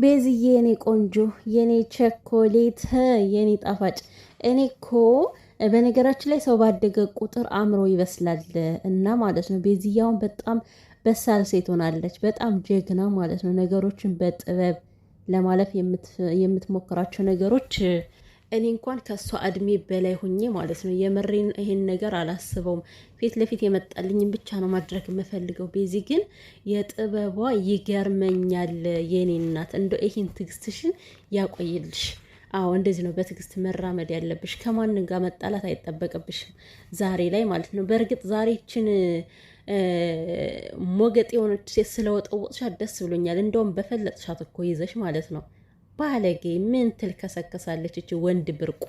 ቤዝዬ የኔ ቆንጆ የኔ ቸኮሌት የኔ ጣፋጭ እኔ እኮ በነገራችን ላይ ሰው ባደገ ቁጥር አእምሮ ይበስላል እና ማለት ነው። ቤዝያውን በጣም በሳል ሴት ሆናለች። በጣም ጀግና ማለት ነው። ነገሮችን በጥበብ ለማለፍ የምትሞክራቸው ነገሮች እኔ እንኳን ከእሷ እድሜ በላይ ሁኜ ማለት ነው የምሬን ይሄን ነገር አላስበውም። ፊት ለፊት የመጣልኝም ብቻ ነው ማድረግ የምፈልገው። ቤዚ ግን የጥበቧ ይገርመኛል። የኔ እናት እንደ ይሄን ትዕግስትሽን ያቆይልሽ። አዎ እንደዚህ ነው በትዕግስት መራመድ ያለብሽ። ከማንም ጋር መጣላት አይጠበቅብሽም ዛሬ ላይ ማለት ነው። በእርግጥ ዛሬችን ሞገጥ የሆነች ሴት ስለወጠወጥሻት ደስ ብሎኛል። እንደውም በፈለጥሻት እኮ ይዘሽ ማለት ነው። ባለጌ ምን ትልከሰከሳለች እቺ ወንድ ብርቆ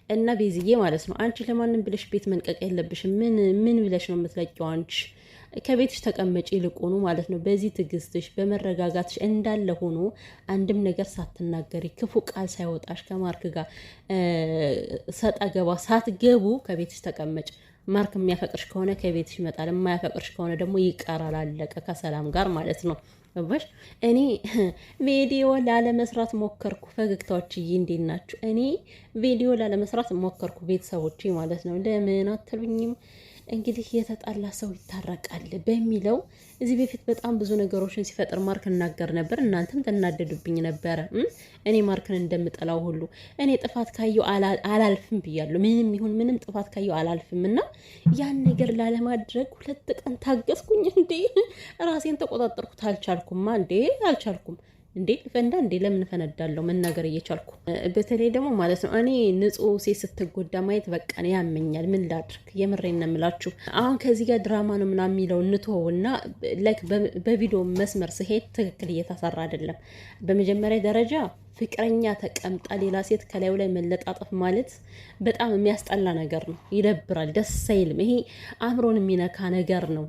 እና ቤዝዬ ማለት ነው። አንቺ ለማንም ብለሽ ቤት መልቀቅ የለብሽም። ምን ብለሽ ነው የምትለቂው? አንቺ ከቤትሽ ተቀመጪ ይልቁኑ ማለት ነው። በዚህ ትዕግስትሽ በመረጋጋትሽ እንዳለ ሆኖ አንድም ነገር ሳትናገሪ ክፉ ቃል ሳይወጣሽ ከማርክ ጋር ሰጣ ገባ ሳትገቡ ከቤትሽ ተቀመጭ። ማርክ የሚያፈቅርሽ ከሆነ ከቤትሽ ይመጣል፣ የማያፈቅርሽ ከሆነ ደግሞ ይቀራል። አለቀ። ከሰላም ጋር ማለት ነው። ባሽ እኔ ቪዲዮ ላለመስራት ሞከርኩ። ፈገግታዎችዬ እንዴት ናችሁ? እኔ ቪዲዮ ላለመስራት ሞከርኩ ቤተሰቦቼ ማለት ነው። ለምን አትሉኝም? እንግዲህ የተጣላ ሰው ይታረቃል በሚለው እዚህ በፊት በጣም ብዙ ነገሮችን ሲፈጥር ማርክ እናገር ነበር። እናንተም ተናደዱብኝ ነበረ። እኔ ማርክን እንደምጠላው ሁሉ እኔ ጥፋት ካየው አላልፍም ብያለሁ። ምንም ይሁን ምንም ጥፋት ካየው አላልፍም እና ያን ነገር ላለማድረግ 2 ቀን ታገስኩኝ። እንዴ ራሴን ተቆጣጠርኩት። አልቻልኩማ እንዴ አልቻልኩም። እንዴ ፈንዳ እንዴ ለምን ፈነዳለሁ? መናገር እየቻልኩ በተለይ ደግሞ ማለት ነው እኔ ንጹህ ሴት ስትጎዳ ማየት በቃ ነው ያመኛል። ምን ላድርግ? የምሬን ነው የምላችሁ። አሁን ከዚህ ጋር ድራማ ነው ምናምን የሚለው እንተውና ላይክ በቪዲዮ መስመር ስሄድ ትክክል እየተሰራ አይደለም። በመጀመሪያ ደረጃ ፍቅረኛ ተቀምጣ ሌላ ሴት ከላዩ ላይ መለጣጠፍ ማለት በጣም የሚያስጠላ ነገር ነው። ይደብራል፣ ደስ አይልም። ይሄ አእምሮን የሚነካ ነገር ነው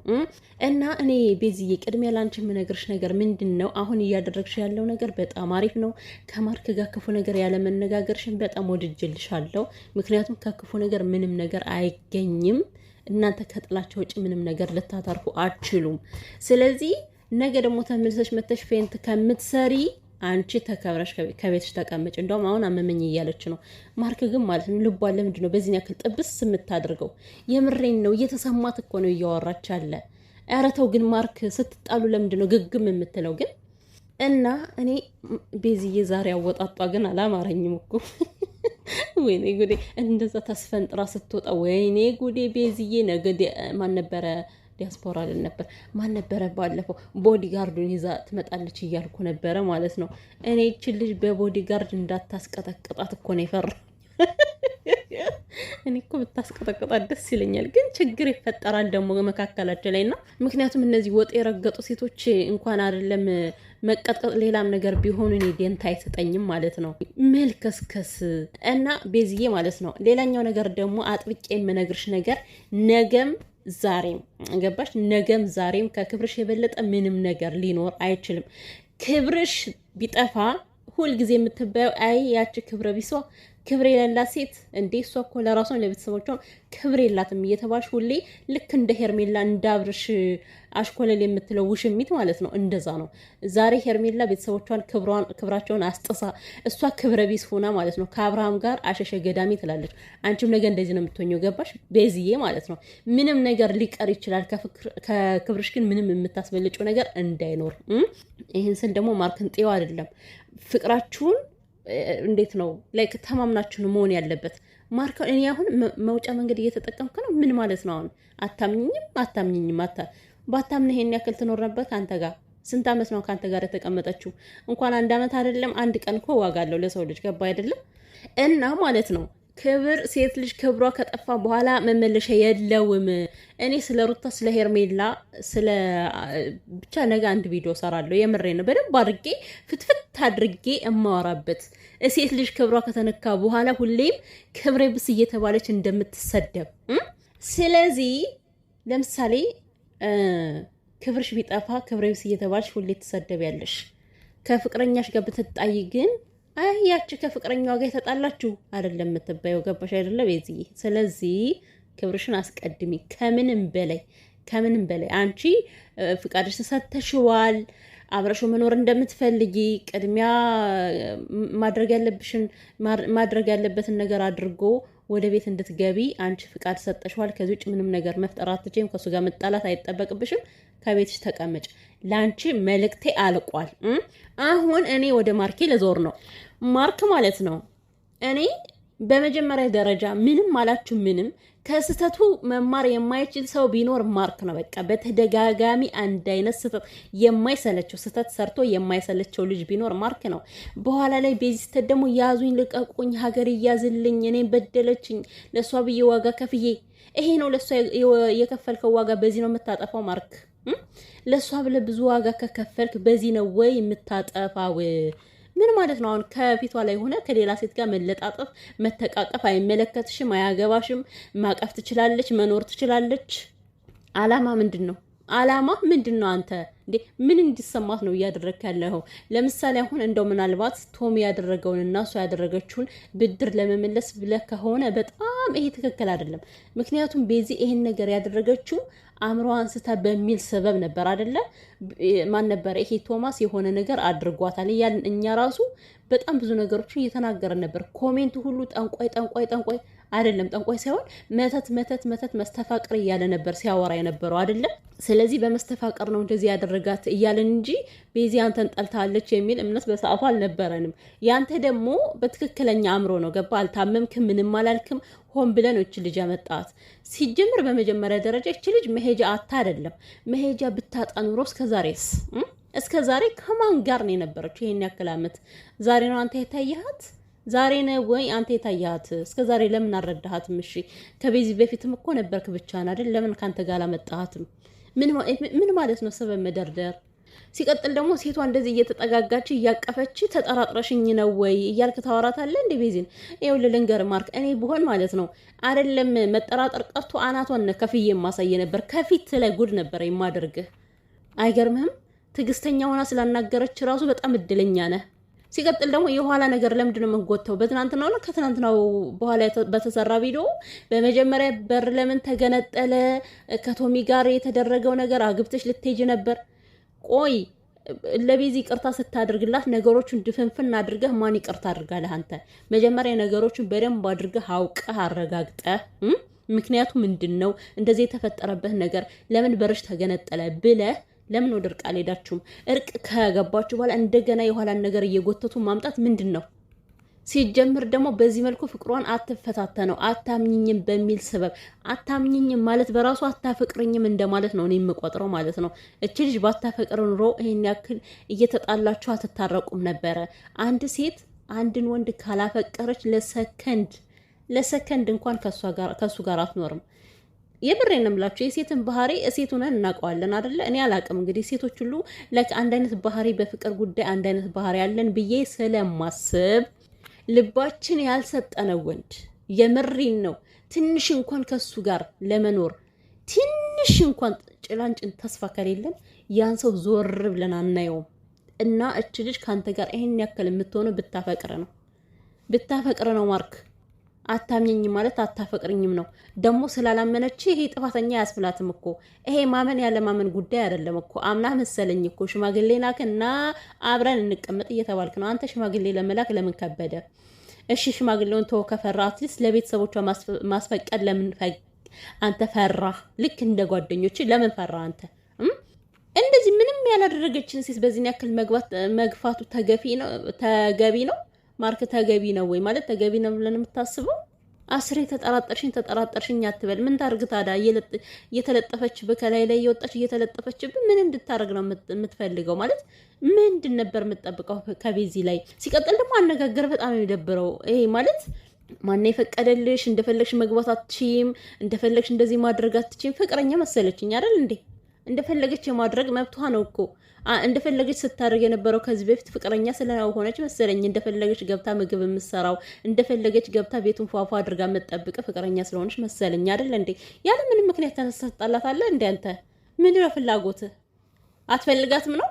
እና እኔ ቤዝዬ ቅድሚያ ላንቺ የምነግርሽ ነገር ምንድን ነው? አሁን እያደረግሽ ያለው ነገር በጣም አሪፍ ነው። ከማርክ ጋር ክፉ ነገር ያለመነጋገርሽን በጣም ወድጄልሻለሁ። ምክንያቱም ከክፉ ነገር ምንም ነገር አይገኝም። እናንተ ከጥላቸው ውጭ ምንም ነገር ልታታርፉ አትችሉም። ስለዚህ ነገ ደግሞ ተመልሰሽ መተሽ ፌንት ከምትሰሪ አንቺ ተከብረሽ ከቤትሽ ተቀመጭ። እንደውም አሁን አመመኝ እያለች ነው። ማርክ ግን ማለት ነው ልቧን ለምንድን ነው በዚህ ያክል ጥብስ የምታደርገው? የምሬን ነው። እየተሰማት እኮ ነው እያወራች አለ። ኧረ ተው ግን ማርክ፣ ስትጣሉ ለምንድን ነው ግግም የምትለው ግን? እና እኔ ቤዝዬ ዛሬ አወጣጧ ግን አላማረኝም እኮ ወይኔ ጉዴ! እንደዛ ተስፈንጥራ ስትወጣ ወይኔ ጉዴ! ቤዝዬ ነገ ማን ነበረ ዲያስፖራ ልን ነበር ማን ነበረ ባለፈው ቦዲጋርዱን ይዛ ትመጣለች እያልኩ ነበረ ማለት ነው። እኔ ይችን ልጅ በቦዲጋርድ እንዳታስቀጠቅጣት እኮ ነው የፈራ። እኔ እኮ ብታስቀጠቅጣት ደስ ይለኛል፣ ግን ችግር ይፈጠራል ደግሞ መካከላቸው ላይ እና ምክንያቱም እነዚህ ወጥ የረገጡ ሴቶች እንኳን አይደለም መቀጥቀጥ ሌላም ነገር ቢሆኑ እኔ ደንታ አይሰጠኝም ማለት ነው። መልከስከስ እና ቤዝዬ ማለት ነው። ሌላኛው ነገር ደግሞ አጥብቄ የምነግርሽ ነገር ነገም ዛሬም ገባሽ? ነገም ዛሬም ከክብርሽ የበለጠ ምንም ነገር ሊኖር አይችልም። ክብርሽ ቢጠፋ ሁልጊዜ የምትባየው አይ ያቺ ክብረ ቢሷ ክብር የሌላት ሴት እንዴ! እሷ እኮ ለራሷን ለቤተሰቦቿም ክብር የላትም እየተባልሽ ሁሌ ልክ እንደ ሄርሜላ እንዳብርሽ አሽኮለል የምትለው ውሽሚት ማለት ነው። እንደዛ ነው። ዛሬ ሄርሜላ ቤተሰቦቿን ክብራቸውን አስጥሳ እሷ ክብረ ቢስ ሆና ማለት ነው ከአብርሃም ጋር አሸሸ ገዳሚ ትላለች። አንቺም ነገ እንደዚህ ነው የምትሆኘው። ገባሽ? ቤዝዬ ማለት ነው። ምንም ነገር ሊቀር ይችላል፣ ከክብርሽ ግን ምንም የምታስበልጭው ነገር እንዳይኖር። ይህን ስል ደግሞ ማርክን ጤው አይደለም ፍቅራችሁን እንዴት ነው ላይክ ተማምናችሁ ነው መሆን ያለበት። ማርክ እኔ አሁን መውጫ መንገድ እየተጠቀምክ ነው። ምን ማለት ነው? አሁን አታምኝም። ባታምን ይሄን ያክል ትኖር ነበር ከአንተ ጋር። ስንት ዓመት ነው ከአንተ ጋር የተቀመጠችው? እንኳን 1 ዓመት አይደለም 1 ቀን እኮ ዋጋ አለው ለሰው ልጅ። ገባ አይደለም? እና ማለት ነው ክብር ሴት ልጅ ክብሯ ከጠፋ በኋላ መመለሻ የለውም። እኔ ስለ ሩታ ስለ ሄርሜላ ስለ ብቻ ነገ አንድ ቪዲዮ ሰራለሁ። የምሬ ነው። በደንብ አድርጌ ፍትፍት አድርጌ እማወራበት። ሴት ልጅ ክብሯ ከተነካ በኋላ ሁሌም ክብሬ ብስ እየተባለች እንደምትሰደብ። ስለዚህ ለምሳሌ ክብርሽ ቢጠፋ ክብሬ ብስ እየተባለች ሁሌ ትሰደቢያለሽ። ከፍቅረኛሽ ጋር ብትጣይ ግን አይ ያቺ ከፍቅረኛዋ ጋር የተጣላችሁ አይደለም የምትባየው። ገባሽ አይደለ ቤዝዬ? ስለዚህ ክብርሽን አስቀድሚ ከምንም በላይ አንቺ ፍቃድሽ ተሰጥተሽዋል። አብረሹ መኖር እንደምትፈልጊ ቅድሚያ ማድረግ ያለበትን ነገር አድርጎ ወደ ቤት እንድትገቢ አንቺ ፍቃድ ሰጠሽዋል። ከዚህ ውጭ ምንም ነገር መፍጠር አትችይም። ከሱ ጋር መጣላት አይጠበቅብሽም። ከቤትሽ ተቀመጭ። ላንቺ መልእክቴ አልቋል። አሁን እኔ ወደ ማርኬ ለዞር ነው። ማርክ ማለት ነው እኔ በመጀመሪያ ደረጃ ምንም አላችሁ ምንም ከስተቱ መማር የማይችል ሰው ቢኖር ማርክ ነው። በቃ በተደጋጋሚ አንድ አይነት ስተት የማይሰለቸው ስተት ሰርቶ የማይሰለቸው ልጅ ቢኖር ማርክ ነው። በኋላ ላይ በዚህ ስተት ደግሞ ያዙኝ፣ ልቀቁኝ፣ ሀገር እያዝልኝ፣ እኔ በደለችኝ፣ ለሷ ብዬ ዋጋ ከፍዬ ይሄ ነው ለሷ የከፈልከው ዋጋ በዚህ ነው የምታጠፋው ማርክ። ለሷ ብለህ ብዙ ዋጋ ከከፈልክ በዚህ ነው ወይ የምታጠፋው? ምን ማለት ነው? አሁን ከፊቷ ላይ ሆነ ከሌላ ሴት ጋር መለጣጠፍ መተቃቀፍ አይመለከትሽም፣ አያገባሽም። ማቀፍ ትችላለች፣ መኖር ትችላለች። አላማ ምንድን ነው? አላማ ምንድን ነው? አንተ እንዴ ምን እንዲሰማት ነው እያደረግክ ያለው? ለምሳሌ አሁን እንደው ምናልባት ቶም ያደረገውን እና እሷ ያደረገችውን ብድር ለመመለስ ብለህ ከሆነ በጣም ይሄ ትክክል አይደለም። ምክንያቱም ቤዚ ይሄን ነገር ያደረገችው አእምሮ አንስታ በሚል ሰበብ ነበር አይደለ? ማን ነበር ይሄ ቶማስ የሆነ ነገር አድርጓታል እያልን እኛ ራሱ በጣም ብዙ ነገሮችን እየተናገረን ነበር። ኮሜንቱ ሁሉ ጠንቋይ አይደለም፣ ጠንቋይ ሳይሆን መተት መስተፋቅር እያለ ነበር ሲያወራ የነበረው አይደለም። ስለዚህ በመስተፋቅር ነው እንደዚህ ያደረጋት እያለን እንጂ ቤዚ አንተን ጠልታለች የሚል እምነት በሰዓቱ አልነበረንም። ያንተ ደግሞ በትክክለኛ አእምሮ ነው። ገባ? አልታመምክም፣ ምንም አላልክም። ሆን ብለን እቺ ልጅ አመጣት። ሲጀምር በመጀመሪያ ደረጃ እቺ ልጅ መሄጃ አታ አይደለም መሄጃ ብታጣ ኑሮ እስከ ዛሬ ከማን ጋር ነው የነበረችው? ይሄን ያክል አመት ዛሬ ነው አንተ የታየሃት? ዛሬ ነው ወይ አንተ የታየሃት? እስከ ዛሬ ለምን አልረዳሃትም? እሺ ከቤዚ በፊትም እኮ ነበርክ ብቻህን አይደል? ለምን ካንተ ጋር አላመጣሃትም? ምን ማለት ነው ሰበብ መደርደር? ሲቀጥል ደግሞ ሴቷ እንደዚህ እየተጠጋጋች እያቀፈች ተጠራጥረሽኝ ነው ወይ እያልክ ታወራታለህ እንዴ ቤዚን? ይኸውልህ ልንገር ማርክ፣ እኔ ብሆን ማለት ነው አይደለም መጠራጠር ቀርቶ አናቷን ከፍዬ የማሳየ ነበር። ከፊት ላይ ጉድ ነበር የማደርግህ። አይገርምህም? ትዕግስተኛ ሆና ስላናገረች ራሱ በጣም እድለኛ ነህ። ሲቀጥል ደግሞ የኋላ ነገር ለምንድን ነው የምንጎተው? በትናንትናው ነው ከትናንትናው በኋላ በተሰራ ቪዲዮ በመጀመሪያ በር ለምን ተገነጠለ? ከቶሚ ጋር የተደረገው ነገር አግብተሽ ልትሄጂ ነበር። ቆይ ለቤዚ ይቅርታ ስታደርግላት ነገሮቹን ድፍንፍን አድርገህ ማን ይቅርታ አድርጋለህ አንተ? መጀመሪያ ነገሮቹን በደንብ አድርገህ አውቀህ አረጋግጠህ ምክንያቱ ምንድን ነው እንደዚህ የተፈጠረበት ነገር ለምን በርሽ ተገነጠለ ብለህ ለምን ወደ እርቅ አልሄዳችሁም? እርቅ ከገባችሁ በኋላ እንደገና የኋላን ነገር እየጎተቱ ማምጣት ምንድን ነው? ሲጀምር ደግሞ በዚህ መልኩ ፍቅሯን አትፈታተነው። አታምኝኝም በሚል ሰበብ አታምኝኝም ማለት በራሱ አታፈቅርኝም እንደማለት ነው እኔ የምቆጥረው ማለት ነው። እቺ ልጅ ባታፈቅር ኑሮ ይሄን ያክል እየተጣላችሁ አትታረቁም ነበረ። አንድ ሴት አንድን ወንድ ካላፈቀረች ለሰከንድ እንኳን ከሱ ጋር አትኖርም። የብሬን ነው የምላችሁ። የሴትን ባህሪ ሴት ሆነን እናውቀዋለን አይደለ? እኔ አላውቅም እንግዲህ ሴቶች ሁሉ አንድ አይነት ባህሪ በፍቅር ጉዳይ አንድ አይነት ባህሪ ያለን ብዬ ስለማስብ ልባችን ያልሰጠነው ወንድ የምሬን ነው ትንሽ እንኳን ከሱ ጋር ለመኖር ትንሽ እንኳን ጭላንጭን ተስፋ ከሌለን ያን ሰው ዞር ብለን አናየውም። እና እች ልጅ ካንተ ጋር ይሄን ያክል የምትሆነው ብታፈቅር ነው ማርክ። አታምኘኝ ማለት አታፈቅርኝም ነው። ደግሞ ስላላመነች ይሄ ጥፋተኛ ያስብላትም እኮ። ይሄ ማመን ያለ ማመን ጉዳይ አይደለም እኮ። አምና መሰለኝ እኮ ሽማግሌ ላክና አብረን እንቀመጥ እየተባልክ ነው። አንተ ሽማግሌ ለመላክ ለምን ከበደ? እሺ ሽማግሌውን ተወው ከፈራ፣ አትሊስት ለቤተሰቦቿ ማስፈቀድ ለምን አንተ ፈራ? ልክ እንደ ጓደኞች ለምን ፈራ አንተ? እንደዚህ ምንም ያላደረገችን ሴት በዚህ ያክል መግፋቱ ተገቢ ነው? ማርክ ተገቢ ነው ወይ ማለት ተገቢ ነው ብለን የምታስበው? አስሬ ተጠራጠርሽኝ አትበል። ምን ታርግ ታዲያ? እየተለጠፈች በከላይ ላይ እየወጣች እየተለጠፈች ምን እንድታረግ ነው የምትፈልገው? ማለት ምንድን ነበር የምትጠብቀው ከቤዚ ላይ? ሲቀጥል ደግሞ አነጋገር በጣም የሚደብረው ይሄ ማለት ማን የፈቀደልሽ? እንደፈለግሽ መግባት አትችይም፣ እንደፈለግሽ እንደዚህ ማድረግ አትችይም። ፍቅረኛ መሰለችኝ አይደል እንዴ? እንደፈለገች የማድረግ መብቷ ነው እኮ። እንደፈለገች ስታደርግ የነበረው ከዚህ በፊት ፍቅረኛ ስለሆነች መሰለኝ እንደፈለገች ገብታ ምግብ የምትሰራው፣ እንደፈለገች ገብታ ቤቱን ፏፏ አድርጋ የምትጠብቅ ፍቅረኛ ስለሆነች መሰለኝ አይደል እንዴ? ያለ ምንም ምክንያት ተነሳጣላታለህ እንዴ? አንተ ምንድን ነው ፍላጎትህ? አትፈልጋትም ነው?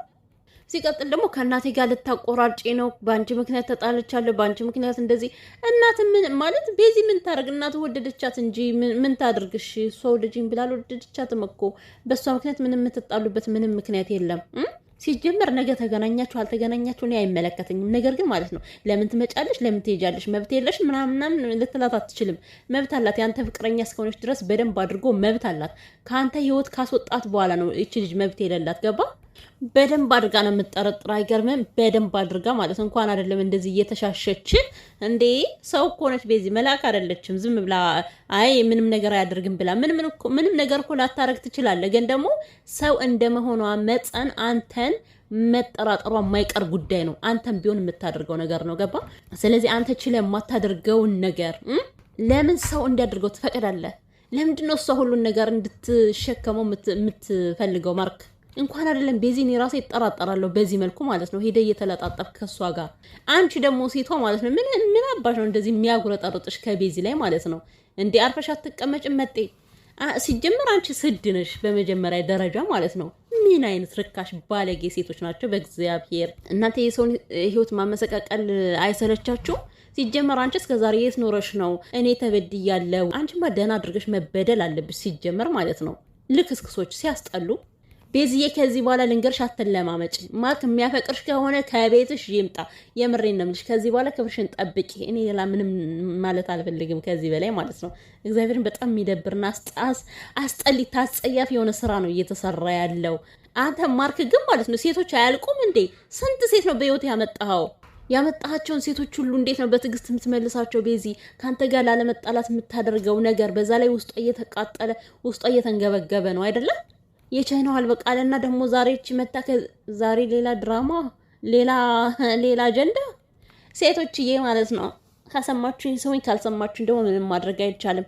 ሲቀጥል ደግሞ ከእናቴ ጋር ልታቆራርጪ ነው። በአንቺ ምክንያት ተጣልቻለሁ፣ በአንቺ ምክንያት እንደዚህ። እናት ምን ማለት ቤዚ ምን ታደርግ? እናት ወደደቻት እንጂ ምን ታደርግሽ? እሷ ወደጅኝ ብላ ወደደቻትም እኮ። በእሷ ምክንያት ምንም የምትጣሉበት ምንም ምክንያት የለም። ሲጀመር ነገ ተገናኛችሁ አልተገናኛችሁ እኔ አይመለከተኝም። ነገር ግን ማለት ነው ለምን ትመጫለሽ፣ ለምን ትሄጃለሽ፣ መብት የለሽ ምናምን ልትላት አትችልም። መብት አላት። ያንተ ፍቅረኛ እስከሆነች ድረስ በደንብ አድርጎ መብት አላት። ከአንተ ህይወት ካስወጣት በኋላ ነው እቺ ልጅ መብት የሌላት። ገባ? በደንብ አድርጋ ነው የምትጠረጥር። አይገርምም? በደንብ አድርጋ ማለት እንኳን አይደለም እንደዚህ እየተሻሸች እንዴ። ሰው እኮ ነች ቤዚ፣ መልአክ አይደለችም። ዝም ብላ አይ ምንም ነገር አያደርግም ብላ ምንም ነገር እኮ ላታረግ ትችላለህ። ግን ደግሞ ሰው እንደመሆኗ መጠን አንተን መጠራጠሯ የማይቀር ጉዳይ ነው። አንተም ቢሆን የምታደርገው ነገር ነው። ገባ? ስለዚህ አንተ ችለ የማታደርገውን ነገር ለምን ሰው እንዲያደርገው ትፈቅዳለህ? ለምንድነው እሷ ሁሉን ነገር እንድትሸከመው የምትፈልገው? ማርክ እንኳን አይደለም ቤዚ እኔ ራሴ እጠራጠራለሁ በዚህ መልኩ ማለት ነው። ሄደ እየተለጣጠፍ ከሷ ጋር አንቺ ደግሞ ሴቷ ማለት ነው ምን አባሽ ነው እንደዚህ የሚያጉረጠርጥሽ ከቤዚ ላይ ማለት ነው እንዴ? አርፈሽ አትቀመጭም መጤ? ሲጀመር አንቺ ስድ ነሽ በመጀመሪያ ደረጃ ማለት ነው። ምን አይነት ርካሽ ባለጌ ሴቶች ናቸው በእግዚአብሔር። እናንተ የሰውን ህይወት ማመሰቃቀል አይሰለቻችሁ? ሲጀመር አንቺ እስከዛሬ የት ኖረሽ ነው? እኔ ተበድያለሁ። አንቺማ ደህና አድርገሽ መበደል አለብሽ ሲጀመር ማለት ነው። ልክስክሶች ሲያስጠሉ። ቤዝዬ ከዚህ በኋላ ልንገርሽ አትለማመጪ። ማርክ የሚያፈቅርሽ ከሆነ ከቤትሽ ይምጣ። የምሬን ነው የምልሽ። ከዚህ በኋላ ክብርሽን ጠብቂ። እኔ ሌላ ምንም ማለት አልፈልግም ከዚህ በላይ ማለት ነው። እግዚአብሔርን በጣም የሚደብርና አስጠሊታ አስጸያፊ የሆነ ስራ ነው እየተሰራ ያለው። አንተ ማርክ ግን ማለት ነው ሴቶች አያልቁም እንዴ? ስንት ሴት ነው በህይወት ያመጣኸው? ያመጣሃቸውን ሴቶች ሁሉ እንዴት ነው በትዕግስት የምትመልሳቸው? ቤዚ ካንተ ጋር ላለመጣላት የምታደርገው ነገር በዛ ላይ ውስጧ እየተቃጠለ ውስጧ እየተንገበገበ ነው አይደለም? የቻይናው አልበቃለና ደግሞ ዛሬ እቺ መታ ዛሬ ሌላ ድራማ ሌላ አጀንዳ። ሴቶችዬ ማለት ነው ከሰማችሁኝ ሰውኝ፣ ካልሰማችሁኝ ደግሞ ምንም ማድረግ አይቻልም።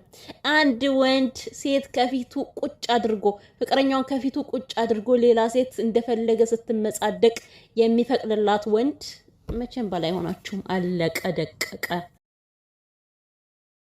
አንድ ወንድ ሴት ከፊቱ ቁጭ አድርጎ ፍቅረኛውን ከፊቱ ቁጭ አድርጎ ሌላ ሴት እንደፈለገ ስትመጻደቅ የሚፈቅድላት ወንድ መቼም በላይ ሆናችሁም። አለቀ ደቀቀ።